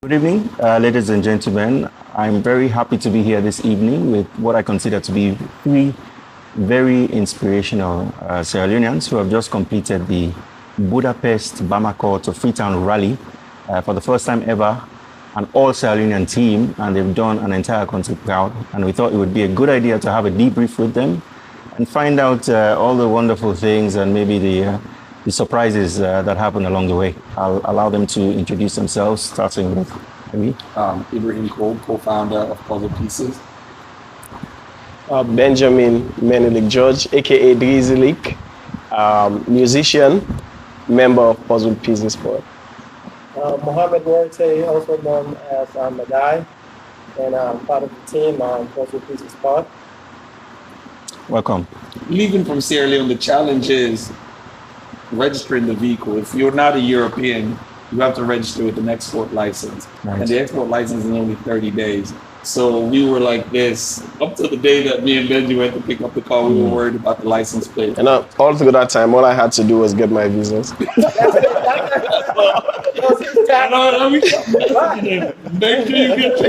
Good evening, ladies and gentlemen. I'm very happy to be here this evening with what I consider to be three very inspirational Sierra Leoneans who have just completed the Budapest-Bamako to Freetown Rally for the first time ever, an all Sierra Leonean team, and they've done an entire country proud. And we thought it would be a good idea to have a debrief with them and find out all the wonderful things and maybe the surprises that happen along the way. I'll allow them to introduce themselves, starting with me. Ibrahim Cole, co-founder of Puzzle Pieces. Benjamin Menelik George, aka Drizilik, musician, member of Puzzle Pieces Sport. Mohammed Warte, also known as Madai, and I'm part of the team on Puzzle Pieces Sport. Welcome. Leaving from Sierra Leone, the challenge is registering the vehicle. If you're not a European, you have to register with an export license. Right. And the export license is only 30 days. So we were like this, up to the day that me and Benji went to pick up the car, we were worried about the license plate. And all through that time, all I had to do was get my visas. Make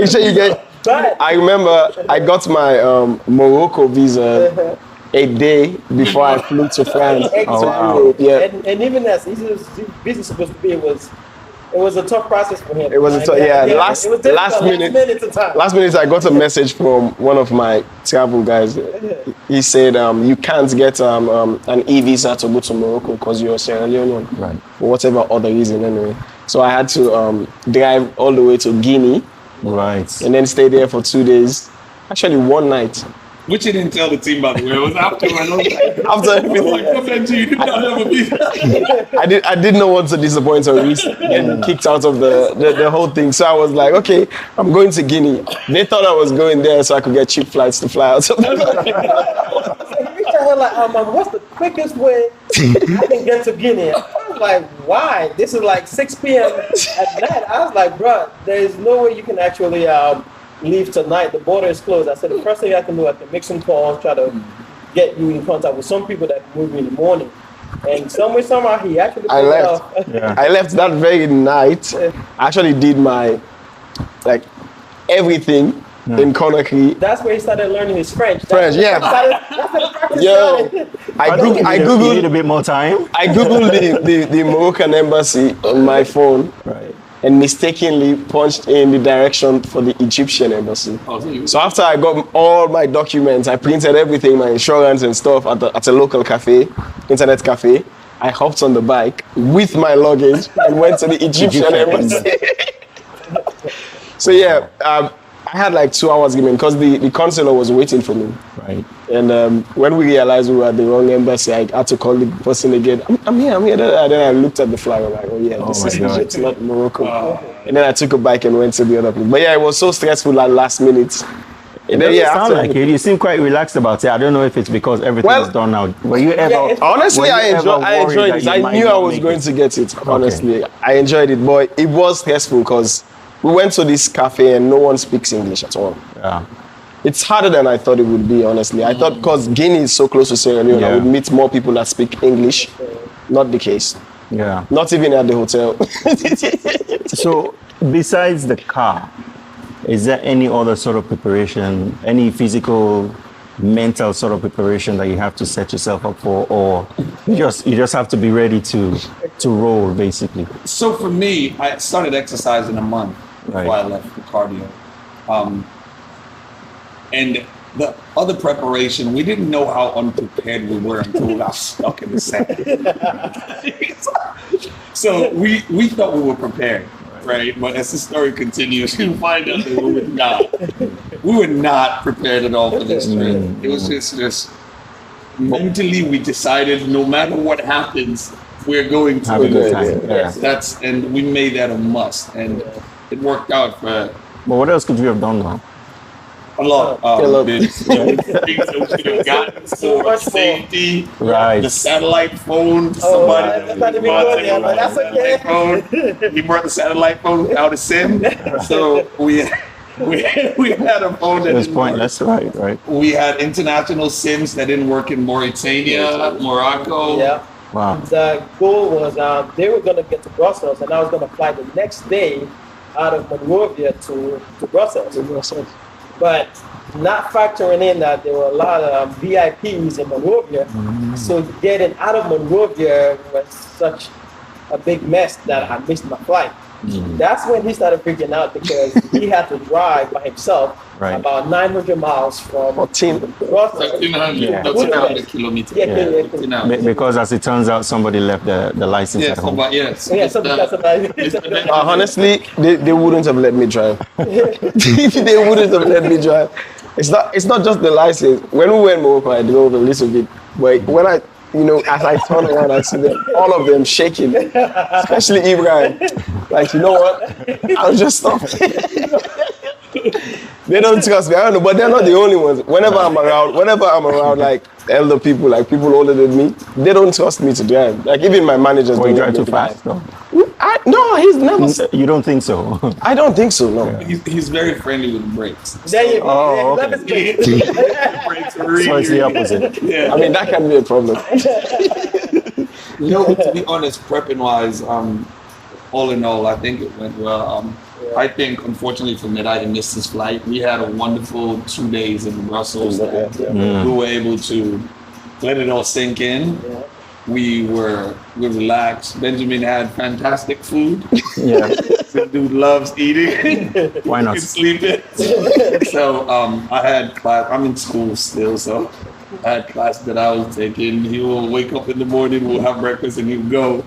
sure you get. I remember I got my Morocco visa a day before I flew to France. Exactly. Europe, yeah. And even as easy as business supposed to be, it was a tough process for him. It was last minute I got a message from one of my travel guys. He said you can't get an e-visa to go to Morocco because you're Sierra Leonean, Right. for whatever other reason anyway. So I had to drive all the way to Guinea, Right. and then stay there for 2 days. Actually, one night. Which you didn't tell the team, by the way. It was after I was like, After everything. like, come Benji, you did not have a visa. I did not want to disappoint or risk getting kicked out of the whole thing. So I was like, okay, I'm going to Guinea. They thought I was going there so I could get cheap flights to fly out. So he reached out here like, what's the quickest way I can get to Guinea? I was like, why? This is like 6 p.m. at night. I was like, bro, there is no way you can actually leave tonight. The border is closed. I said, the first thing I can do, I can make some calls, try to get you in contact with some people that move in the morning. And somehow he actually I left. I left that very night. I actually did my, everything in Conakry. That's where he started learning his French. French, yeah. That's where the practice Yo, started. I You need a googled bit more time. I googled the Moroccan embassy on my phone. Right. And mistakenly punched in the direction for the Egyptian embassy. So after I got all my documents, I printed everything, my insurance and stuff at a local cafe, internet cafe. I hopped on the bike with my luggage and went to the Egyptian embassy. So yeah, I had like 2 hours given because the consular was waiting for me. Right. And when we realized we were at the wrong embassy, I had to call the person again. I'm here. And then I looked at the flag. I'm like, oh yeah, this is Egypt, not Morocco. And then I took a bike and went to the other place. But yeah, it was so stressful at last minute. It doesn't sound like it. You seem quite relaxed about it. I don't know if it's because everything is done now. Were you ever? Honestly, I enjoyed it. I knew I was going to get it. Honestly, I enjoyed it, but it was stressful because we went to this cafe and no one speaks English at all. Yeah. It's harder than I thought it would be, honestly. I thought because Guinea is so close to Sierra Leone, I would meet more people that speak English. Not the case. Yeah. Not even at the hotel. So, besides the car, is there any other sort of preparation, any physical, mental sort of preparation that you have to set yourself up for, or you just have to be ready to roll, basically? So for me, I started exercising a month before I left for cardio. And the other preparation, we didn't know how unprepared we were until we got stuck in the sand. So we thought we were prepared, right? But as the story continues, you find out that we were not. We were not prepared at all for this trip. It was just mentally we decided no matter what happens, we're going to have a good time. And we made that a must, and it worked out for. But what else could you have done now? A lot of things that we should have gotten for safety. Right. The satellite phone. That's okay. He brought the satellite phone without a SIM. So we had a phone that was pointless, right. We had international SIMs that didn't work in Mauritania, Morocco. Yeah. Wow. The goal was they were going to get to Brussels, and I was going to fly the next day out of Monrovia to Brussels. But not factoring in that there were a lot of VIPs in Monrovia. So getting out of Monrovia was such a big mess that I missed my flight. That's when he started freaking out because he had to drive by himself about 900 miles from 1,300 kilometers. Because as it turns out, somebody left the license at home. Honestly, they wouldn't have let me drive. They wouldn't have let me drive. It's not just the license. When we went Morocco, I drove a little bit. But when I, as I turn around, I see them, all of them shaking, especially Ibrahim. Like, you know what? I'll just stop. They don't trust me. I don't know, but they're not the only ones. Whenever I'm around like elder people, like people older than me, they don't trust me to drive. Like even my managers don't drive too fast, though. No, he's never. You don't think so? I don't think so. No. He's very friendly with brakes. There you go. Oh, okay. Brakes are really, So it's the opposite. Yeah. I mean, that can be a problem. To be honest, prepping wise, all in all, I think it went well. I think, unfortunately for Medai, he missed his flight. We had a wonderful 2 days in Brussels. We were able to let it all sink in. We relaxed. Benjamin had fantastic food. Yeah. This dude loves eating. Why not? And sleeping. So I had class. I'm in school still, so I had class that I was taking. He will wake up in the morning, we'll have breakfast, and he'll go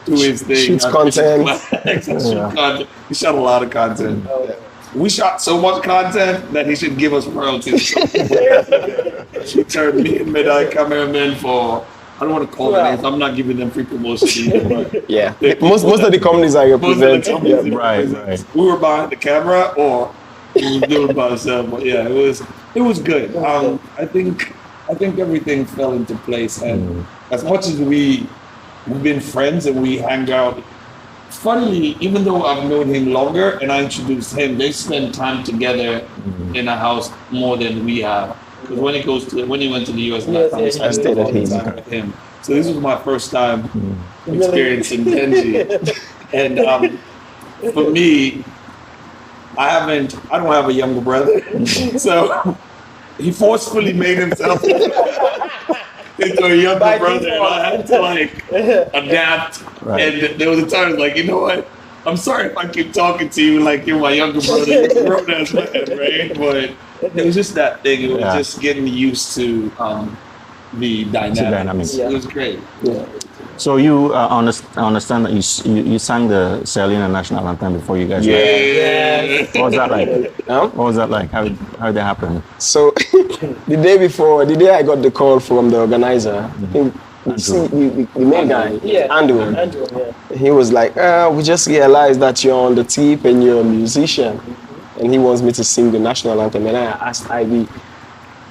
do his thing. Shoots content. He shot a lot of content. We shot so much content that he should give us royalties. He turned me and Medai cameramen for, I don't want to call them names. I'm not giving them free promotion either, but most of the companies I represent. Right. We were behind the camera or we was doing by ourselves. But yeah, it was good. I think everything fell into place, and as much as we've been friends and we hang out. Funnily, even though I've known him longer and I introduced him, they spend time together in a house more than we have. Because when he went to the US, I stayed at his with him. So this was my first time experiencing Benji, and for me, I don't have a younger brother, so he forcefully made himself into a younger brother, and I had to adapt. And there was a time like, you know what? I'm sorry if I keep talking to you like you're my younger brother. You're a grown-ass man, right? But it was just that thing. It was just getting used to the dynamics. It was great. Yeah. So you understand that you sang the Sierra Leone national anthem before you guys left. Yeah. What was that like? What was that like? How did that happen? So the day I got the call from the organizer, the main guy, Andrew, he was like, we just realized that you're on the tip and you're a musician. And he wants me to sing the national anthem. And I asked Ivy,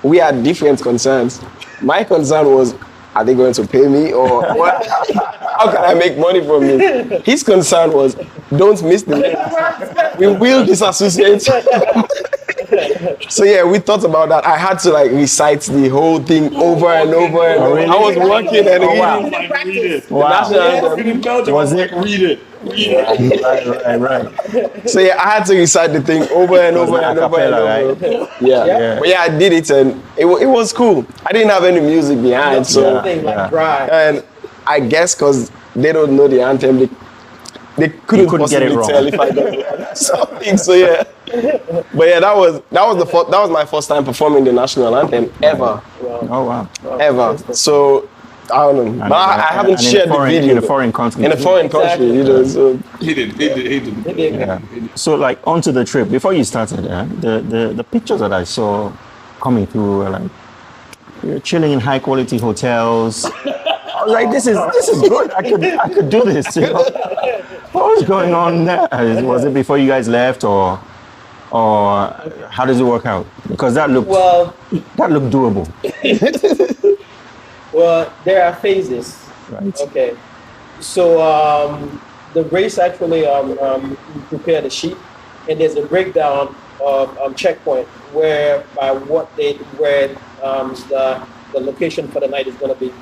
we had different concerns. My concern was, are they going to pay me or what? How can I make money from you? His concern was, don't miss the lyrics. We will disassociate. So yeah, we thought about that. I had to recite the whole thing over and over and over. I was working and reading. Was it? Read it. Right. So yeah, I had to recite the thing over and over and over and over. Yeah. But yeah, I did it and it was cool. I didn't have any music behind, so and I guess because they don't know the anthem, they couldn't possibly tell if I got something. So yeah. But yeah, that was my first time performing the national anthem ever. Oh wow. Ever. So I don't know. But I haven't shared the video. In a foreign country. In a foreign country, So he did. Yeah. So onto the trip. Before you started, the pictures that I saw coming through were you're chilling in high quality hotels. I was like, this is good. I could do this. What was going on there? Was it before you guys left or how does it work out? Because that looked doable. Well, there are phases. Right. Okay. So the race actually prepared a sheet, and there's a breakdown of checkpoint where the location for the night is going to be.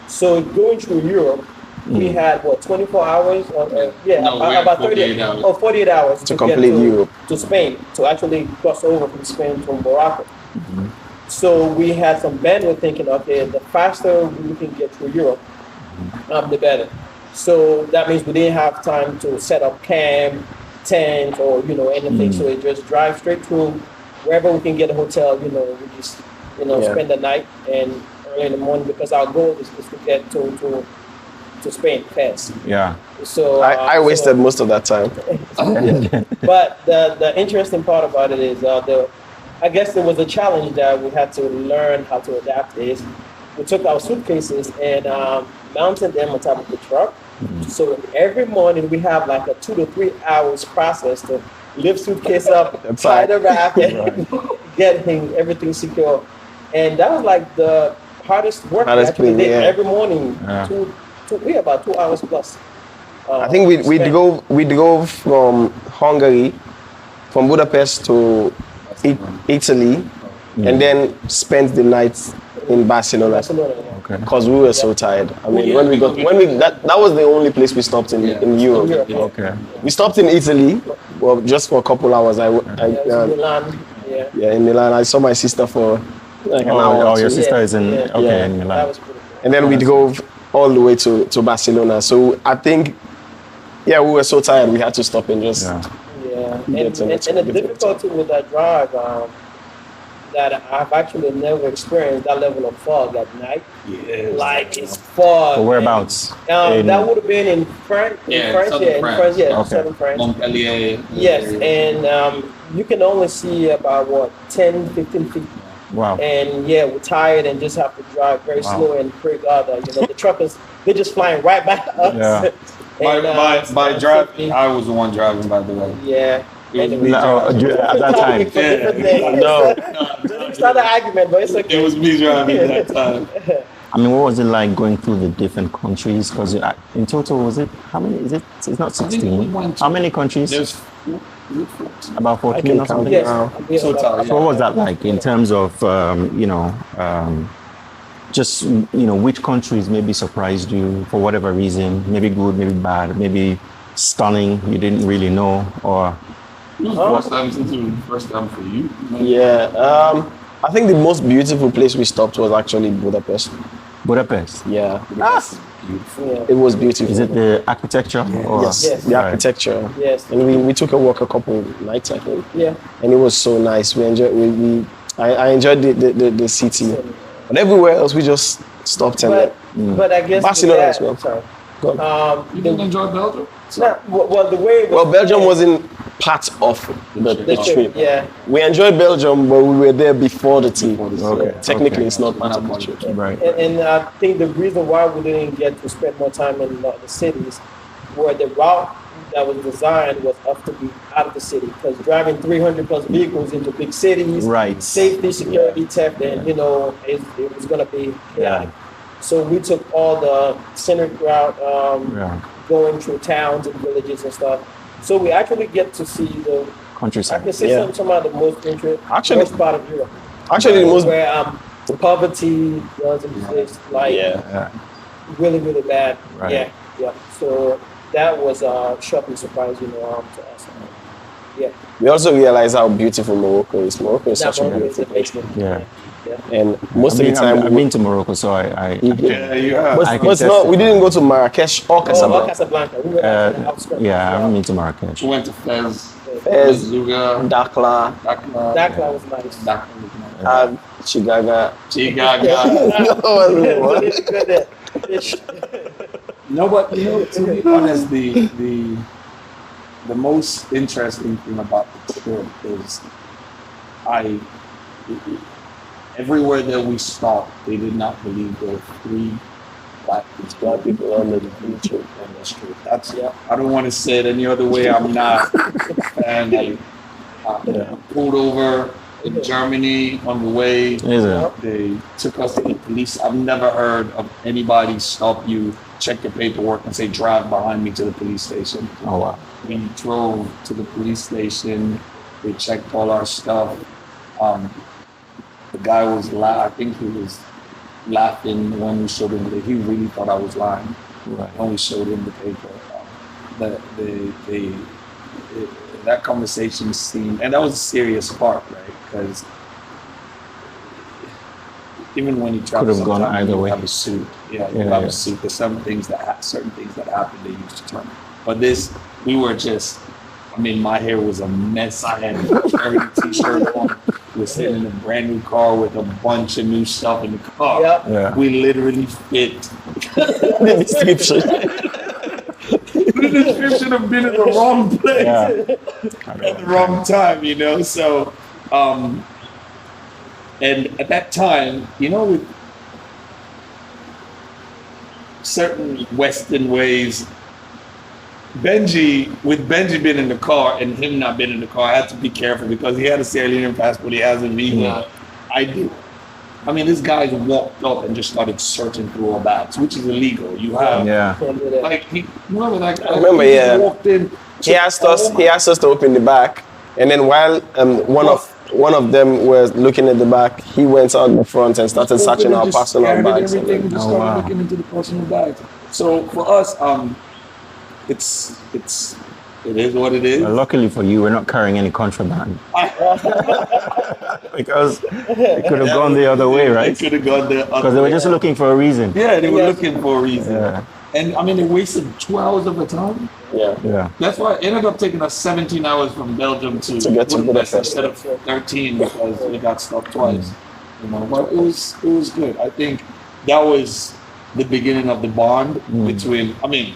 So going through Europe, we had what 24 hours or yeah, No, we had about 48 30 hours. or 48 hours To get complete Europe. to Spain to actually cross over from Spain to Morocco. So we had some bandwidth thinking, okay, the faster we can get through Europe, the better. So that means we didn't have time to set up camp, tent, or anything. So we just drive straight through wherever we can get a hotel. We just spend the night and early in the morning because our goal is to get to Spain fast. Yeah. So I wasted most of that time. But the interesting part about it is I guess there was a challenge that we had to learn how to adapt is we took our suitcases and mounted them on top of the truck. So every morning we have like a 2 to 3 hours process to lift suitcase up, try the rack, and get everything secure. And that was like the hardest work we actually did every morning. About 2 hours plus. I think we'd go from Hungary, from Budapest to Italy, and then spend the night in Barcelona. Because we were so tired. I mean, that was the only place we stopped in Europe. Okay. We stopped in Italy, well, just for a couple hours. Milan. Yeah, in Milan. I saw my sister for like an hour. Oh, your sister is in in Milan. That was pretty cool. And then we'd go all the way to Barcelona. So I think, we were so tired. We had to stop and just. And the difficulty with that drive, that I've actually never experienced that level of fog at night. Yeah. Like it's fog. So whereabouts? That would have been in France. Southern France. Montpellier. Yes, and you can only see about 10, 15 feet. Wow. And we're tired and just have to drive very slow and pray God that the truckers they're just flying right by us. Yeah. By driving, I was the one driving, by the way. Yeah. It was me At driving. that time. It's not an argument, but it's okay. It was me driving that time. I mean, what was it like going through the different countries? Because in total, was it, how many is it? It's not 16. How many countries? There's About 14 or something? Yes. So what was that like in terms of, just, which countries maybe surprised you for whatever reason? Maybe good, maybe bad, maybe stunning, you didn't really know, or... First time for you? I think the most beautiful place we stopped was actually Budapest. Budapest? Yeah. Beautiful. It was beautiful. Is it the architecture? Or? Yes, the Right. architecture. Yes. And we took a walk a couple nights, I think. Yeah. And it was so nice. We enjoyed. I enjoyed the city. But everywhere else, we just stopped and But I guess Barcelona as well. Sorry. You didn't enjoy Belgium? The way it was Belgium wasn't part of the trip. Yeah. We enjoyed Belgium, but we were there before the team. Okay. Technically, it's not part of the trip. Right. And I think the reason why we didn't get to spend more time in the cities, where the route that was designed was up to be out of the city, because driving 300 plus vehicles into big cities, Right. safety, security, theft, and it was going to be chaotic. So we took all the scenic route, going through towns and villages and stuff. So we actually get to see I Countryside. can see some of the most interesting, Actually- most part of Europe. Actually, the most where poverty doesn't exist, like really, really bad. Right. Yeah. So that was a shocking surprise, to us. we also realized how beautiful Morocco is. Morocco is That such a one is beautiful place. amazing. Yeah. And most of the time, I've been to Morocco, so I Yeah, you have. but I can it's not. testify. We didn't go to Marrakesh or Casablanca. Casablanca. We were at the outskirts. I haven't been to Marrakesh. We went to Fez, Fez, Zuga, Dakhla, Dakar. Dakar was nice. Dakar. and Chigaga. Chigaga. No, but to be honest, the most interesting thing about the trip is everywhere that we stopped, they did not believe there were 3 black people on the trip. That's I don't want to say it any other way. I'm not. And pulled over in Germany on the way. Is it? They took us to the police. I've never heard of anybody stop you, check your paperwork, and say, drive behind me to the police station. Oh, wow. We drove to the police station. They checked all our stuff. The guy was I think he was laughing when we showed him that he really thought I was lying. Right. when we showed him the paper. That conversation seemed, and that was a serious part, right? Because even when you travel, Could have gone sometimes either you way. have a suit. Yeah, you Yeah, have yeah. a suit. There's certain things that happen they use to turn. But this, we were just. I mean, my hair was a mess. I had a dirty t-shirt on. We're sitting in a brand new car with a bunch of new stuff in the car. Yep. Yeah. We literally fit The description. the description of being in the wrong place Yeah. at the wrong time, you know. So, and at that time, you know, with certain Western ways, Benji being in the car and him not being in the car, I had to be careful because he had a Sierra Leonean passport, he has a visa. I do. I mean, this guy walked up and just started searching through our bags, which is illegal. You have, Yeah. Can't do that. like, he remember, he yeah. walked in. He asked us to open the back, and then while one of them was looking at the back, he went out the front and started searching our personal bags. Everything, we just Oh, started wow. looking into the personal bags. So for us, it is what it is. Well, luckily for you, we're not carrying any contraband because it could have gone the other way, It right? could have gone the other Because they were way. just looking for a reason. Yeah, they were Yeah. looking for a reason. Yeah. And I mean, they wasted 2 hours of the time. Yeah. Yeah. That's why it ended up taking us 17 hours from Belgium to get to Budapest. instead of 13 because we got stuck twice. You know, but it was good. I think that was the beginning of the bond between. I mean,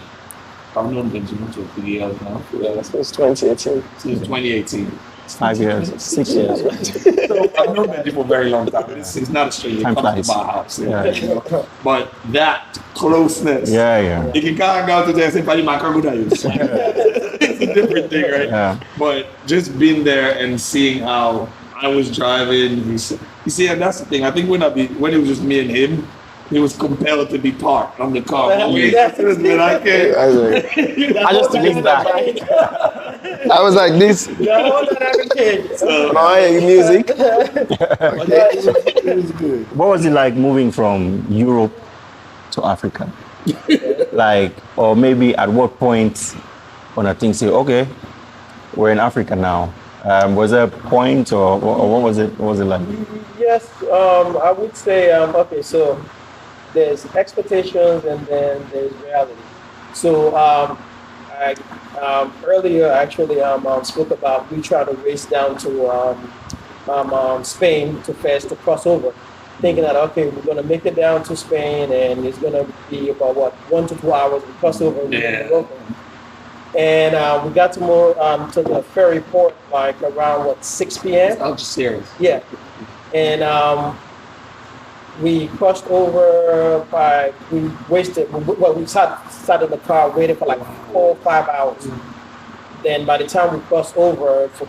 I've known Benjamin for 3 years now. Yeah, that was 2018. Since 2018. 5 years, 6 years. So I've known Benji for a very long time. It's not a stranger. He Time comes flies. to my house. Yeah. You know? But that closeness. Yeah, yeah. You can kind of go to there and say, "Pali Makaruda is." It's a different thing, right? Yeah. But just being there and seeing how I was driving, you see, and that's the thing. I think when it was just me and him, he was compelled to be parked on the car. Yeah. Wait, man, I can't. I just leave that. I was like this. No, not every kid. So, My music. but it was good. What was it like moving from Europe to Africa? Like, or maybe at what point when I think, say, okay, we're in Africa now. Was there a point or what was it? What was it like? Yes, I would say, okay, so there's expectations and then there's reality. So I earlier actually spoke about we try to race down to Spain to Fez to cross over, thinking that, okay, we're going to make it down to Spain and it's going to be about 1 to 2 hours we cross over. And we're gonna go. And we got to to the ferry port like around 6 p.m. Algeciras. Yeah, and we crossed over we sat in the car waiting for like 4 or 5 hours. Then by the time we crossed over for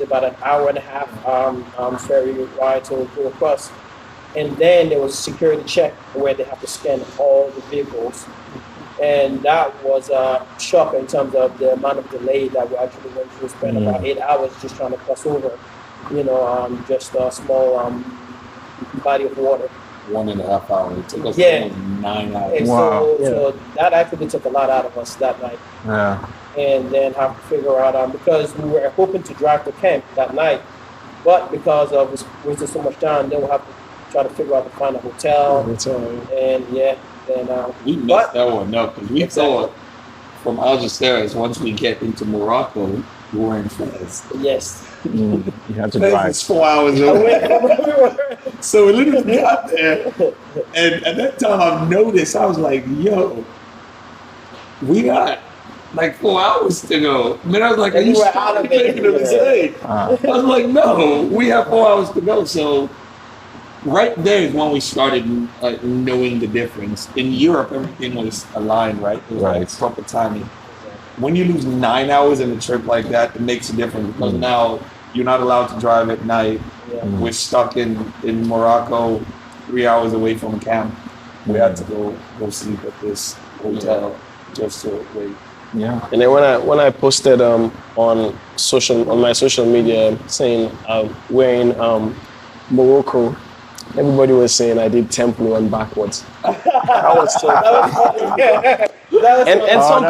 about an hour and a half ferry ride to go across, and then there was a security check where they have to scan all the vehicles. And that was a shock in terms of the amount of delay that we actually went through. Spent about 8 hours just trying to cross over, just a small body of water. 1.5 hours. It took us Yeah. almost 9 hours. And Wow. so that actually took a lot out of us that night. Yeah. And then have to figure out, because we were hoping to drive to camp that night, but because of wasting so much time, then we'll have to try to figure out to find a hotel. And yeah, then We messed that one up because we thought from Algeciras, once we get into Morocco, we were in Fez. yes. You had to Fez drive. is 4 hours away. So we literally got there, and at that time I noticed, I was like, yo, we got like 4 hours to go. And then I was like, are And you you were out of it. making a mistake? I was like, no, we have 4 hours to go. So right there is when we started knowing the difference. In Europe, everything was aligned, right? It was like Right. proper timing. When you lose 9 hours in a trip like that, it makes a difference because now you're not allowed to drive at night. Yeah. We're stuck in Morocco, 3 hours away from camp. We had to go sleep at this hotel just to wait. Yeah. And then when I posted on my social media saying we're in Morocco, Everybody was saying I did tempo and backwards. That was so That was funny. That was and funny. some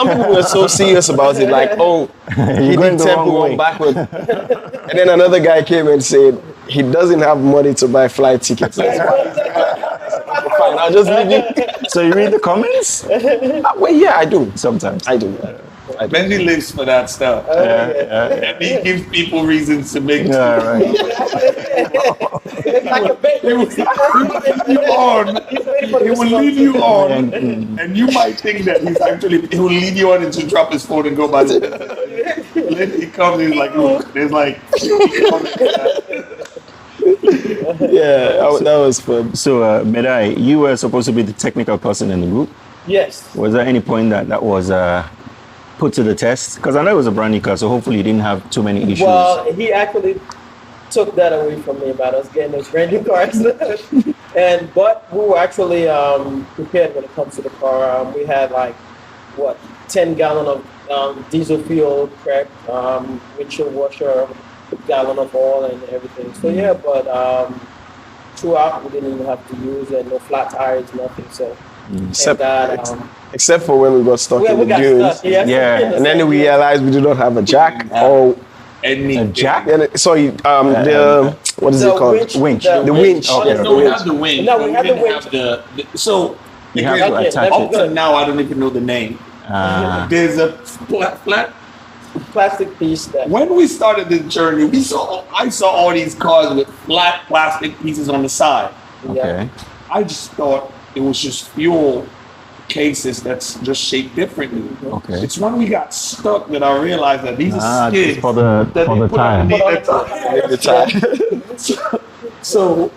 that's people were so serious about it, like, oh, he going did the wrong tempo way. one backward. And then another guy came and said he doesn't have money to buy flight tickets. That's why he's fine, I'll just leave you. So you read the comments? Well, yeah, I do. Sometimes. I do. Benji lives for that stuff. And he gives people reasons to make Yeah, right. It's like a bait. He will lead you on, and you might think that he will lead you on and to drop his phone and go by. Then he comes, he's like, look, there's like. Yeah, that was fun. So, Medai, you were supposed to be the technical person in the group. Yes. Was there any point that was put to the test? Because I know it was a brand new car, so hopefully you didn't have too many issues. Well, he actually took that away from me about us getting those brand new cars. But we were actually prepared when it comes to the car. We had 10 gallon of diesel fuel prep, windshield washer, gallon of oil and everything. So yeah, but throughout we didn't even have to use no flat tires, nothing. So Except for when we got stuck in we the got dunes. stuck. Yeah. And then we realized we did not have a jack or A jack? sorry, what is it called? Winch. The winch. Okay. No, we have the winch. No, we but had the didn't winch. have so You have again, to Okay, attach let me up it. to now, I don't even know the name. There's a flat. Plastic piece that. When we started this journey, I saw all these cars with flat plastic pieces on the side. Okay. I just thought it was just fuel cases that's just shaped differently. Okay. It's when we got stuck that I realized that these are It's skids for the that they put tire. underneath the tire. So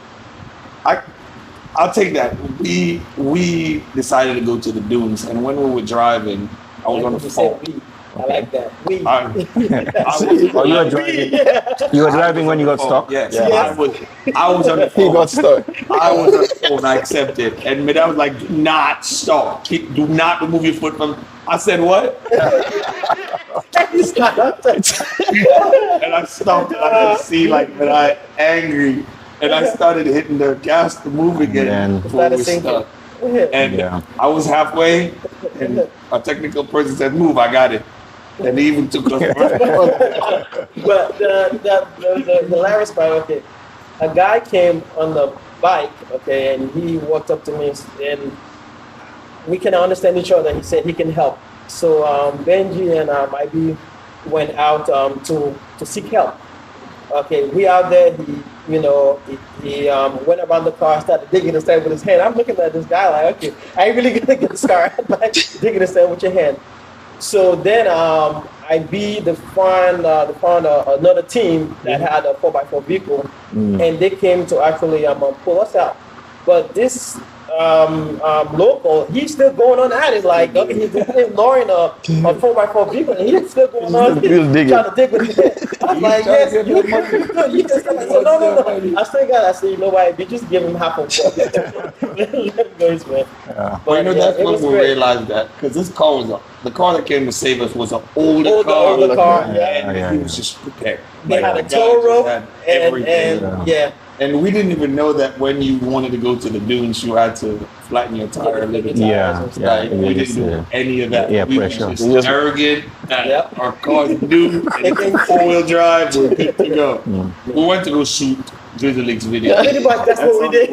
I'll take that. We decided to go to the dunes, and when we were driving, I was on the phone. I like that. We. You were driving. You were driving when you got stuck. Yes. Yes. I was on the phone. He got stuck. I was on the phone. I accepted, and I was like, "Do not stop. Do not remove your foot from." I said, "What?" And I stopped. And I could see but I angry, and I started hitting the gas to move again And before we stuck. And Yeah. I was halfway, and a technical person said, "Move, I got it." And he even took us. But the hilarious part, okay, a guy came on the bike, okay, and he walked up to me and we can understand each other. He said he can help. So Benji and IB went out to seek help. Okay, we out there. He went around the car, started digging the stand with his hand. I'm looking at this guy like, okay, I ain't really gonna get this car by digging the stand with your hand. So then IB found another team that had a 4x4 vehicle, and they came to actually pull us out. But this local, he's still going on at it. Like, okay, he's lowering a 4x4 vehicle, and he's still going on Still digging. trying to dig with it. I'm like, yes, you just like, so no. I said, you know what, you just give him half of what. Let him go his way. Yeah. But that's it when was we great. realized that because this car was the car that came to save us was an older Older car, yeah. and he was just prepared. They had the a guy tow just rope had and everything. yeah. And we didn't even know that when you wanted to go to the dunes, you had to flatten your tire a little bit. Yeah. Like, we didn't do any of that. Yeah, We were pressure. just arrogant that Yep. our cars do and 4-wheel drive. We're good to go. We went to go shoot Drizzle's video. Pretty much that's what we did.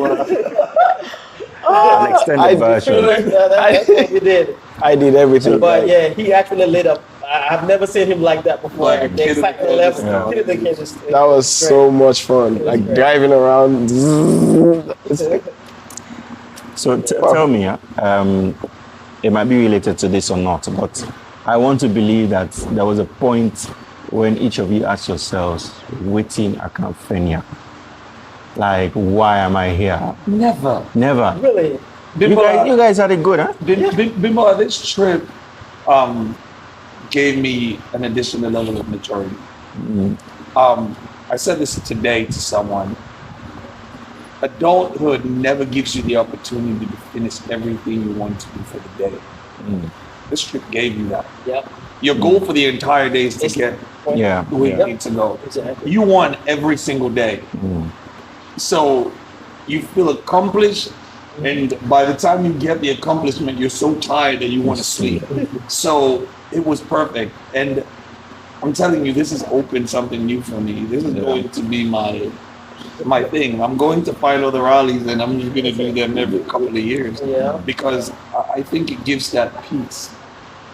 An extended version. That's what we did. I did everything. But yeah, he actually lit up. I've never seen him like that before. Like a The kid at the excitement candy level. store. Kid at the candy store. That was so much fun. was Like great. driving around. So tell me, it might be related to this or not, but I want to believe that there was a point when each of you asked yourselves, waiting Akamfenia. Like, why am I here? Never. Never. Really? You guys had it good, huh? Bimbo, this trip gave me an additional level of maturity. I said this today to someone. Adulthood never gives you the opportunity to finish everything you want to do for the day. This trip gave you that. Yep. Your goal for the entire day is to get Yeah. where you Yeah. need to go. Exactly. You won every single day. So you feel accomplished, and by the time you get the accomplishment, you're so tired that you want to sleep. So it was perfect, and I'm telling you, this has opened something new for me. This is going to be my thing. I'm going to find other rallies, and I'm just going to do them every couple of years. Yeah. Because I think it gives that peace.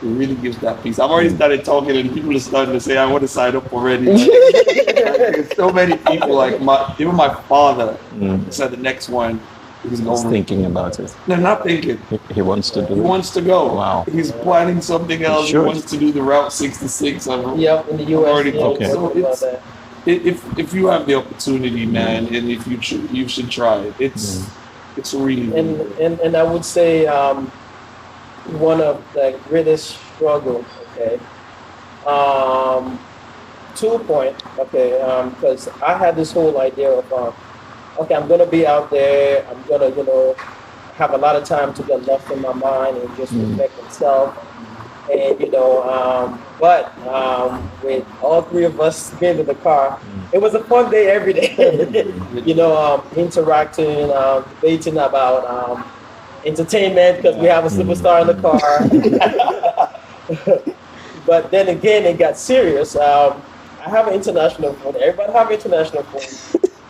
It really gives that peace. I've already started talking, and people are starting to say, "I want to sign up already." There's so many people. Like even my father said the next one. He's thinking about it. No, not thinking. He wants to do it. He wants to go. Wow. He's planning something else. He wants to do the Route 66. Yeah, in the US. Okay. So if you have the opportunity, man, and if you should try it. It's really and I would say one of the greatest struggle. Okay. 2 point. Okay. Because I had this whole idea of okay, I'm gonna be out there. I'm gonna, have a lot of time to get lost in my mind and just reflect myself. And but with all three of us being in the car, it was a fun day every day. Interacting, debating about entertainment because we have a superstar in the car. But then again, it got serious. I have an international phone. Everybody have an international phone.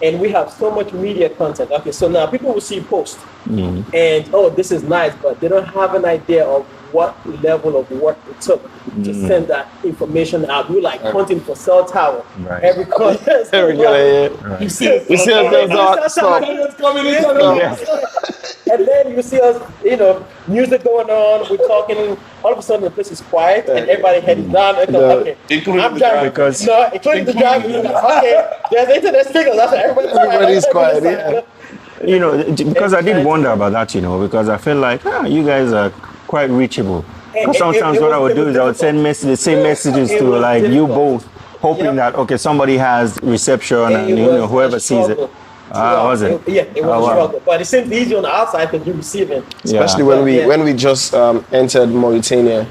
And we have so much media content. Okay, so now people will see posts and this is nice, but they don't have an idea of what level of work it took to send that information out. We're like hunting for cell tower every corner. You see us coming in. And then you see us, music going on. We're talking. All of a sudden, the place is quiet, and everybody heads down. Okay, including the driver. Including the driver. Okay, there's internet signal. That's why everybody's quiet. Because I did wonder about that. Because I feel like you guys are quite reachable. Because sometimes what I would do is I would send the same messages to like you both, hoping that somebody has reception and whoever sees it. Was it? It was a struggle, but it seems easy on the outside because you receive it. Especially when we just entered Mauritania.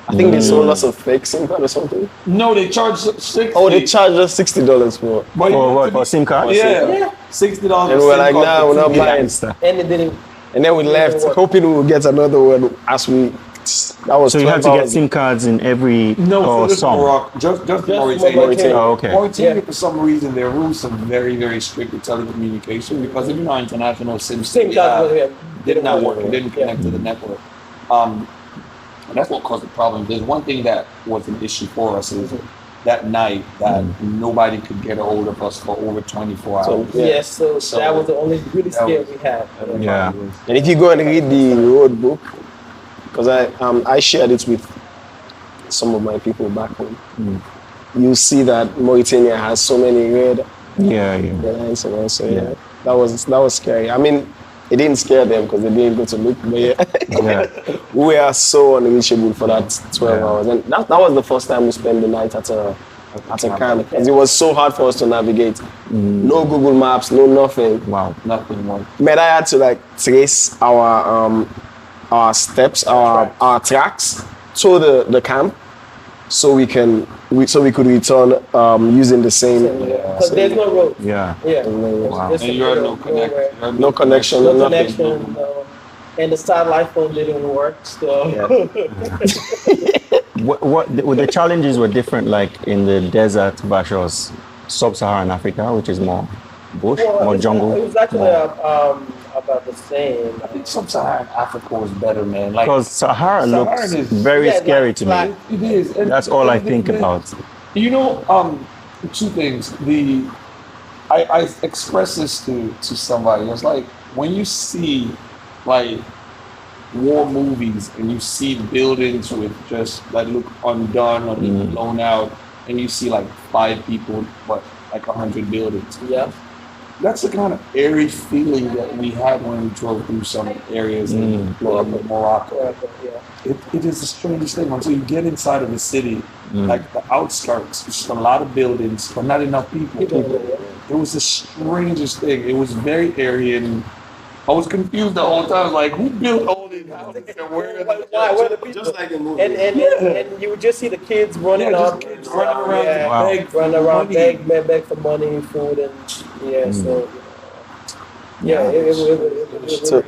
I think they sold us a fake SIM card or something. No, they charged $60. Oh, they charged us $60 for. For what? For SIM card? Yeah, $60. And we were like, nah, we're not buying. And it didn't. And then we left, hoping we would get another one as we. That was so you had to get SIM cards in every Morocco, just Mauritania. Oh, okay. Mauritania, for some reason, their rules are very, very strict with telecommunication because if you're not international SIM cards did not work. It didn't connect to the network. And that's what caused the problem. There's one thing that was an issue for us is that night that notobody could get a hold of us for over 24 hours. So that was the only really scare we had. Yeah. And if you go and read the road book, because I shared it with some of my people back home, you see that Mauritania has so many red lines and also that was scary. I mean, it didn't scare them because they didn't go to look, but we were so unreachable for that 12 hours, and that was the first time we spent the night at a camp because it was so hard for us to navigate. No Google Maps, no nothing. Wow, nothing. But I had to like trace our steps, our tracks to the camp, so we could return using the same. Because there's no road. Yeah. Wow. And you had no connection, no connection. And the satellite phone didn't work. So. What the challenges were different, like in the desert versus sub-Saharan Africa, which is more bush, more jungle. It was actually about the same. I think sub-Saharan Africa was better, man. Because Sahara looks very scary to me. It is. That's all I think about. Two things. I expressed this to somebody. It's like when you see like war movies and you see buildings with just that look undone or blown out, and you see like 5 people but like 100 buildings. Yeah. That's the kind of eerie feeling that we had when we drove through some areas in Morocco. It is the strangest thing until you get inside of the city, like the outskirts, just a lot of buildings, but not enough people. It was the strangest thing. It was very eerie, and I was confused the whole time. Like, who built all these houses and where are the people? Just like a movie. And you would just see the kids running up, kids running around, beg for money, food, and so. Yeah,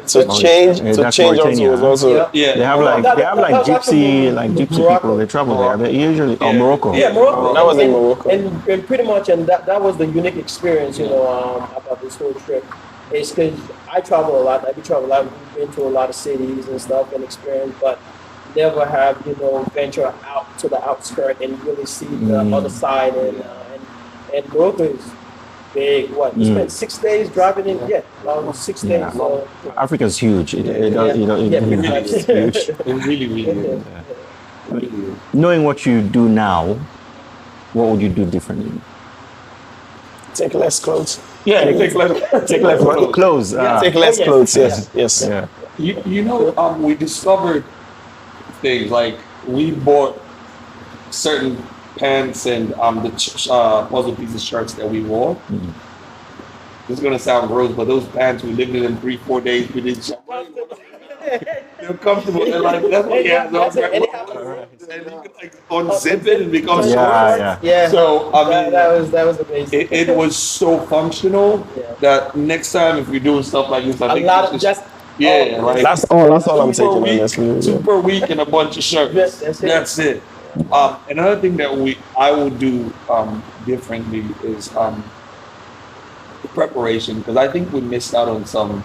So change Yeah, so that's change also Mauritania, was huh? also Yeah. They have like gypsy Morocco. people. They travel there. They usually Yeah. Morocco. Yeah, Morocco. That was in And- Morocco. And pretty much, and that was the unique experience, about this whole trip. It's because I travel a lot. I do travel a lot. We've been to a lot of cities and stuff and experience, but never have, venture out to the outskirt and really see the other side. And Morocco is big. What? We spent 6 days driving in. Yeah, 6 days. Yeah. So, Africa's huge. It yeah, pretty much. it's huge. It really, really is. Really is. Knowing what you do now, what would you do differently? take less clothes. Yeah, take less photos. Clothes. Take less yes. clothes, yes. Yeah. We discovered things like we bought certain pants and the puzzle pieces shirts that we wore. It's gonna sound gross, but those pants we lived in them 3-4 days. We didn't shop. They're comfortable. They're like that's what you have. That's it. And And you can like unzip it and become Yeah, shorts. yeah. Yeah. So I mean, that was amazing. it was so functional Yeah. that next time if we're doing stuff like this, I A think lot it's of just yeah, like That's all I'm two per taking, week, honestly. two per week and a bunch of shirts. Yes, that's it. That's it. Another thing that I would do differently is the preparation, because I think we missed out on some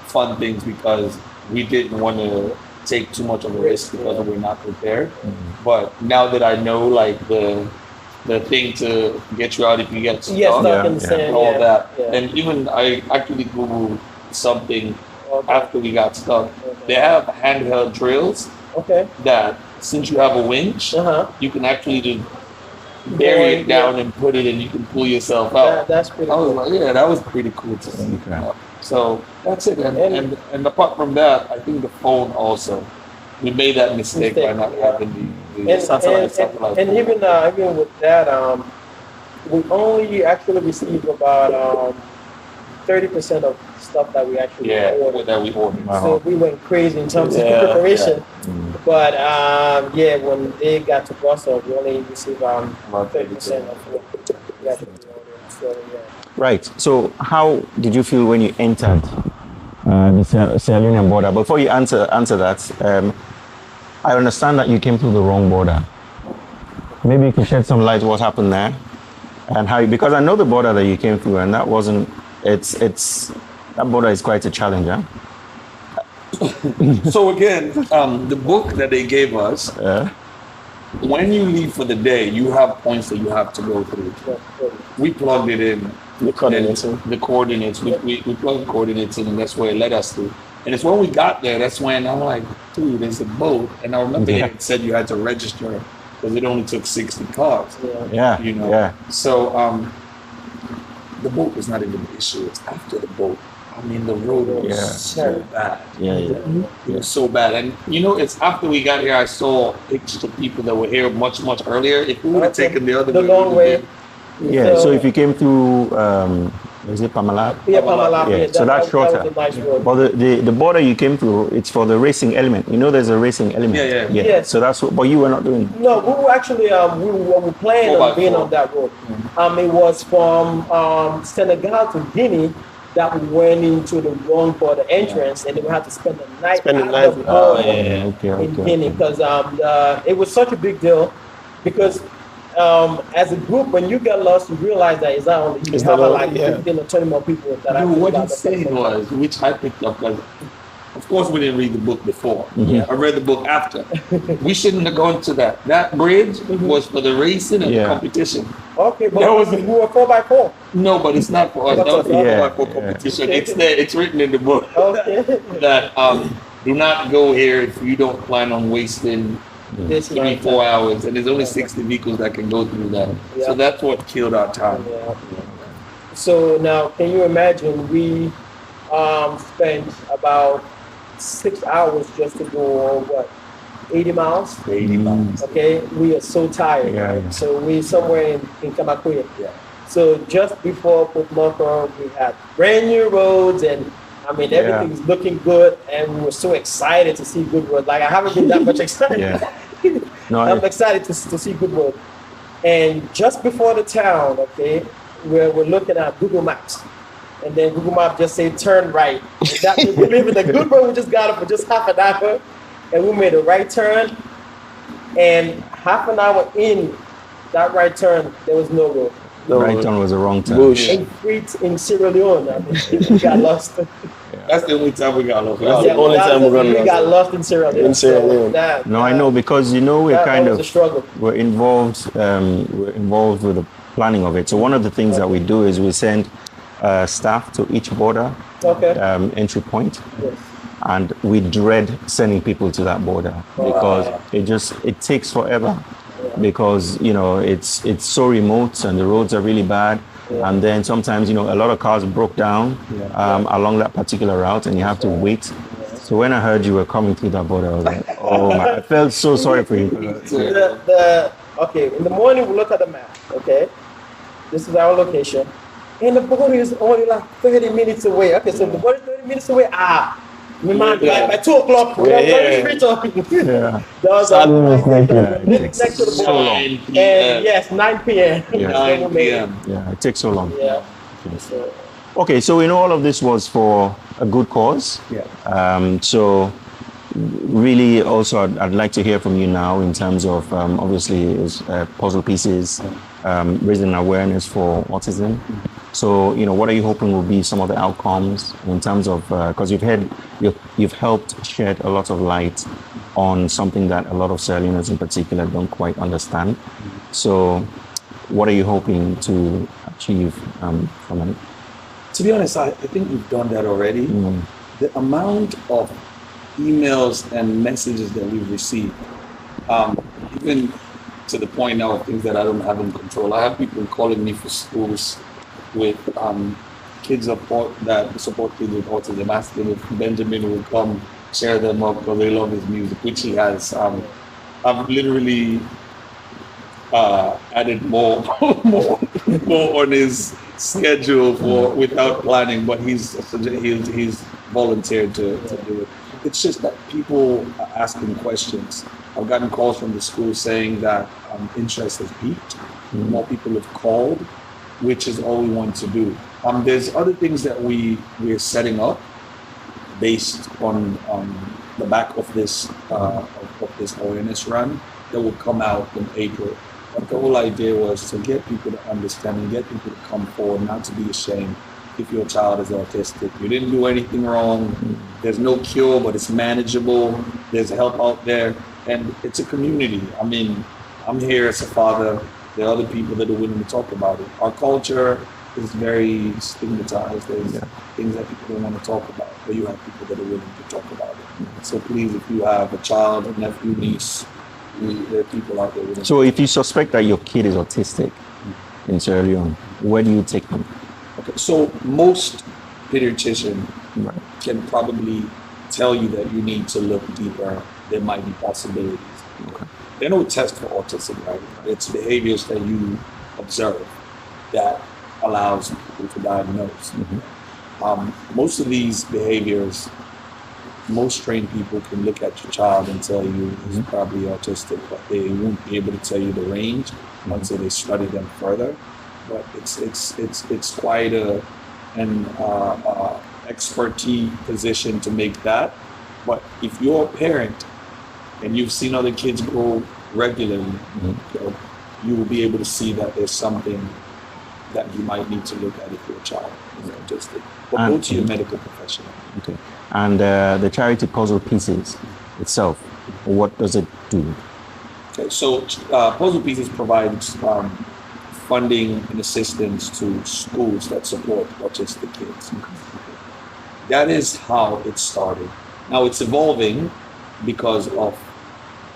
fun things because we didn't want to take too much of a risk because we're not prepared. But now that I know like the thing to get you out if you get stuck, Yes, stuck Yeah, in the yeah. sand. and all yeah, that, yeah. and even I actually Googled something Okay. after we got stuck. They have handheld drills Okay. that since you have a winch, you can actually just bury it down and put it and you can pull yourself out. That's pretty I was cool. like, yeah, that was pretty cool to see. Okay. So that's it. And apart from that, I think the phone also. We made that mistake by not having the satellite And phone. even with that, we only actually received about 30% of stuff that we actually ordered. that we ordered. Wow. So we went crazy in terms of Yeah, preparation. But when they got to Brussels, we only received 30% of what we actually ordered. So yeah. Right. So, how did you feel when you entered the Sierra Leonean border? Before you answer that, I understand that you came through the wrong border. Maybe you could shed some light what happened there, and how. Because I know the border that you came through, and that wasn't. It's that border is quite a challenge, huh? So again, the book that they gave us, when you leave for the day, you have points that you have to go through. We plugged it in. The coordinates. The coordinates. We plugged coordinates in, and that's where it led us to. And it's when we got there, that's when I'm like, dude, there's a boat. And I remember it said you had to register because it only took 60 cars. Yeah. You know. Yeah. So the boat was not even the issue. It's after the boat. I mean, the road was so bad. Yeah. It was so bad. And it's after we got here, I saw pictures of people that were here much, much earlier. If we would have taken the other long way. Yeah. So if you came through, is it Pamela? Yeah, Pamela. Yeah. So that's shorter. That was a nice road. But the border you came through, it's for the racing element. There's a racing element. Yeah. So that's what. But you were not doing. No, we were actually we were planning on being on that road. It was from Senegal to Guinea that we went into the wrong border entrance, and then we had to spend the night out the road in Guinea because it was such a big deal because as a group, when you get lost, you realize that it's not only you. Have like 15 or 20 more people that No, what he's saying was, which I picked up, because of course we didn't read the book before. I read the book after. We shouldn't have gone to that. That bridge was for the racing and the competition. Okay, but That was- we were 4x4. No, but it's not for us. That was for competition. It's there. It's written in the book Okay. that do not go here if you don't plan on wasting This 3-4 hours, and there's only 60 vehicles that can go through that. So that's what killed our time. Yeah. So now, can you imagine? We spent about 6 hours just to go 80 miles. 80 miles. Okay, we are so tired. Yeah, right? yeah. So we're somewhere in Kamakuya. Yeah. So just before Bamako, we had brand new roads, and I mean everything's looking good, and we were so excited to see good roads. Like I haven't been that much excited. No, I'm excited to see good roads. And just before the town, okay, we're looking at Google Maps, and then Google Maps just say turn right. And that, believe it, the good road we just got up for just half an hour, and we made a right turn. And half an hour in that right turn, there was no road. Right turn was a wrong turn. Bush. In Sierra Leone, I mean, we got lost. That's the only time we got lost. That's the only time we got lost in Sierra Leone. In Sierra Leone. No, I know, because we're that was a struggle. we're involved with the planning of it. So one of the things that we do is we send staff to each border entry point. Yes. And we dread sending people to that border because it takes forever, because it's so remote and the roads are really bad, and then sometimes a lot of cars broke down along that particular route, and you have to wait. So when I heard you were coming through that border, I was like, oh my! I felt so sorry for you. Okay, in the morning we look at the map. Okay, this is our location, and the border is only like 30 minutes away. Okay, so the border is 30 minutes away. My man, by 2 o'clock, we are going Freetown. Yeah. That was next to the So border. long. And yes, 9 p.m. Yeah. 9 p.m. Yeah, it takes so long. Yeah. Okay, so all of this was for a good cause. Yeah. So really, also, I'd like to hear from you now in terms of obviously puzzle pieces, raising awareness for autism. So what are you hoping will be some of the outcomes in terms of, because you've helped shed a lot of light on something that a lot of Sierra Leoneans in particular don't quite understand. So what are you hoping to achieve from it? To be honest, I think we've done that already. The amount of emails and messages that we've received, even to the point now of things that I don't have in control. I have people calling me for schools with kids that support kids with autism, asking if Benjamin will come share them up because they love his music, which he has. I've literally added more on his schedule without planning, but he's volunteered to do it. It's just that people are asking questions. I've gotten calls from the school saying that interest has peaked. More people have called, which is all we want to do. There's other things that we're setting up based on the back of this awareness run that will come out in April. But the whole idea was to get people to understand and get people to come forward, not to be ashamed if your child is autistic. You didn't do anything wrong. There's no cure, but it's manageable. There's help out there, and it's a community. I mean, I'm here as a father. There are other people that are willing to talk about it. Our culture is very stigmatized. There's things that people don't want to talk about, but you have people that are willing to talk about it. So please, if you have a child, a nephew, niece, there are people out there willing. So if you suspect that your kid is autistic in Sierra Leone, where do you take them? Okay, so most pediatricians can probably tell you that you need to look deeper. There might be possibilities. Okay. There are no tests for autism, right? It's behaviors that you observe that allows people to diagnose. Most of these behaviors, most trained people can look at your child and tell you he's probably autistic, but they won't be able to tell you the range until they study them further. But it's quite an expertise position to make that. But if you're a parent and you've seen other kids grow regularly, you will be able to see that there's something that you might need to look at if your child is autistic. But go to your medical professional. Okay. And the charity puzzle pieces itself, what does it do? Okay, so Puzzle Pieces provides funding and assistance to schools that support autistic kids. That is how it started. Now it's evolving because of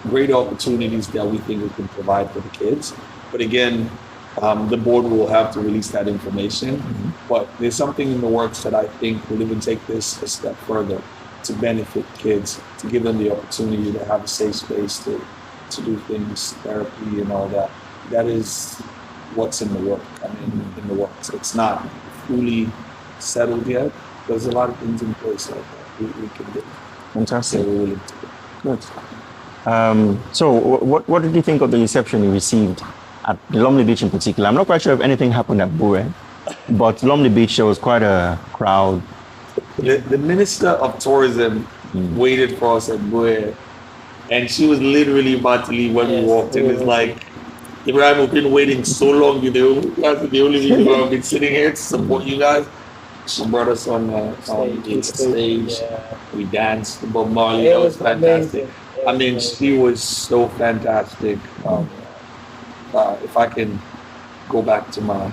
great opportunities that we think we can provide for the kids. But again, the board will have to release that information. But there's something in the works that I think will even take this a step further to benefit kids, to give them the opportunity to have a safe space to do things, therapy and all that. That is what's in the work. In the works. It's not fully settled yet. There's a lot of things in place like that we can do. Fantastic. So we're willing to do. Good. So what did you think of the reception you received at Lumley Beach in particular? I'm not quite sure if anything happened at Bure. But Lumley Beach, there was quite a crowd. The Minister of Tourism waited for us at Bue, and she was literally about to leave when we walked in. It's like, Ibrahim, we've been waiting so long. You're the only reason why I've been sitting here to support you guys. She brought us on the stage. Yeah. We danced Bob Marley. That was fantastic. I mean, she was so fantastic. If I can go back to my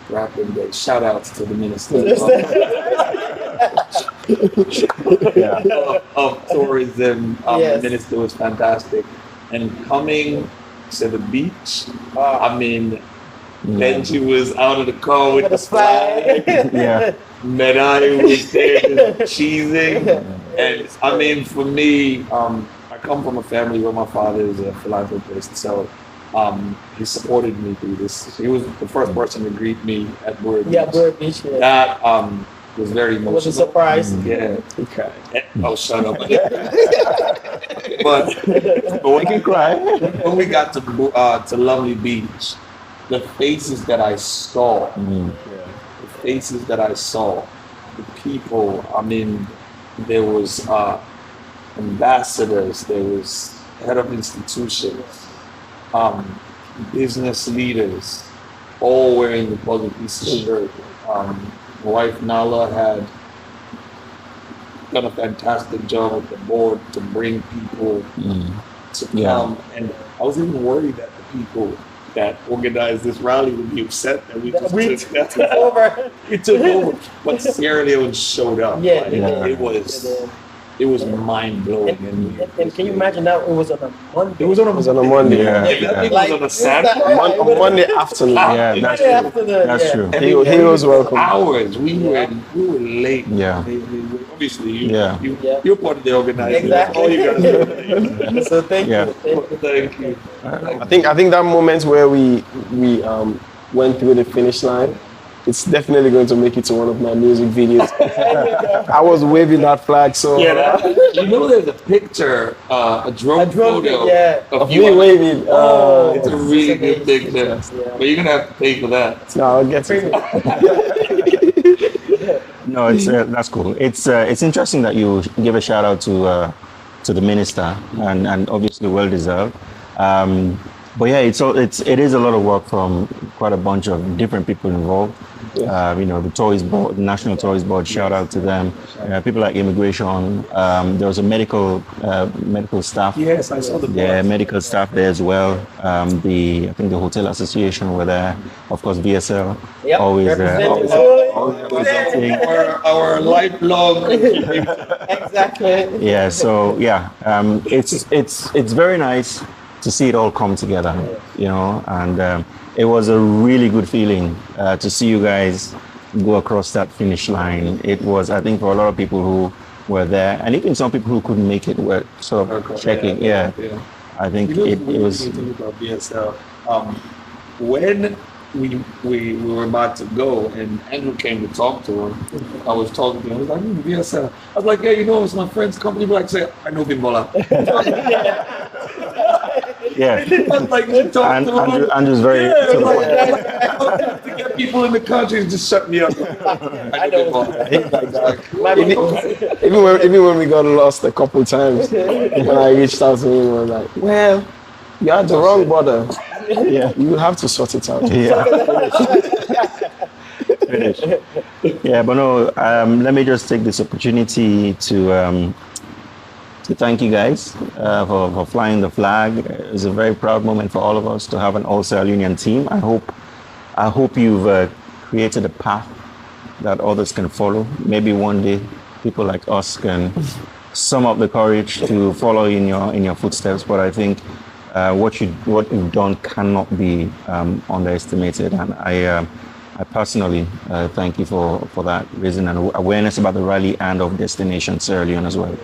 rapping days, shout outs to the Minister of Tourism. The Minister was fantastic. And coming to the beach, I mean, Benji was out of the car with the flag. Medai was there just cheesing. And I mean, for me, I come from a family where my father is a philanthropist, so he supported me through this. He was the first person to greet me at Bure Beach. Bure Beach. Yeah. That was very emotional. It was a surprise. Yeah. Okay. Oh, shut up. but when can cry. When we got to Lovely Beach, the faces that I saw, the people, I mean, there was ambassadors, there was head of institutions, business leaders, all wearing the Puzzle Pieces shirt. My wife Nala had done a fantastic job with the board to bring people to come, and I was even worried that the people that organized this rally would be upset that we took over. It took over, but Sierra Leone showed up. It was mind blowing. And can you imagine that it was on a Monday? It was on a Monday. It was on a Saturday. On Monday afternoon. That's true. He was welcome. Hours. We were late. Yeah. Obviously, you're part of the organizing. Exactly. All you guys So thank you. Thank you. I think that moment where we went through the finish line, it's definitely going to make it to one of my music videos. I was waving that flag, so there's a picture, a drone photo of me waving. It's a really good picture, but you're gonna have to pay for that. No, I'll get it. No, it's that's cool. It's interesting that you give a shout out to the minister, and obviously well deserved. But yeah, it is a lot of work from quite a bunch of different people involved. The Toys Board, the National Toys Board, shout out to them. People like immigration. There was a medical staff. Yes, I saw the board. Yeah, medical staff there as well. I think the Hotel Association were there. Of course, VSL always representing our lifelong. Exactly. Yeah. So it's very nice to see it all come together, and it was a really good feeling to see you guys go across that finish line. It was, I think, for a lot of people who were there, and even some people who couldn't make it were sort of checking. Yeah. I think it was. About BSL. When we were about to go, and Andrew came to talk to him. I was talking to him. I was like, BSL. I was like, it's my friend's company. But I say, I know Bimbola. Yeah. Like, Andrew's very to get people in the country just shut me up. I know. Even when we got lost a couple times, when I reached out to him, I was like, well, you had the wrong border. Yeah. You have to sort it out. Yeah. Finish. Yeah, but no, let me just take this opportunity to thank you guys for flying the flag. It's a very proud moment for all of us to have an all Sierra Leonean team. I hope you've created a path that others can follow. Maybe one day people like us can sum up the courage to follow in your footsteps. But I think what you've done cannot be underestimated, and I personally thank you for that reason and awareness about the rally and of Destination Sierra Leone as well.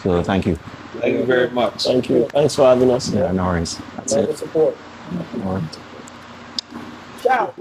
So thank you. Thank you very much. Thank you. Thanks for having us. Yeah, no worries. That's it. Support. All right. Ciao.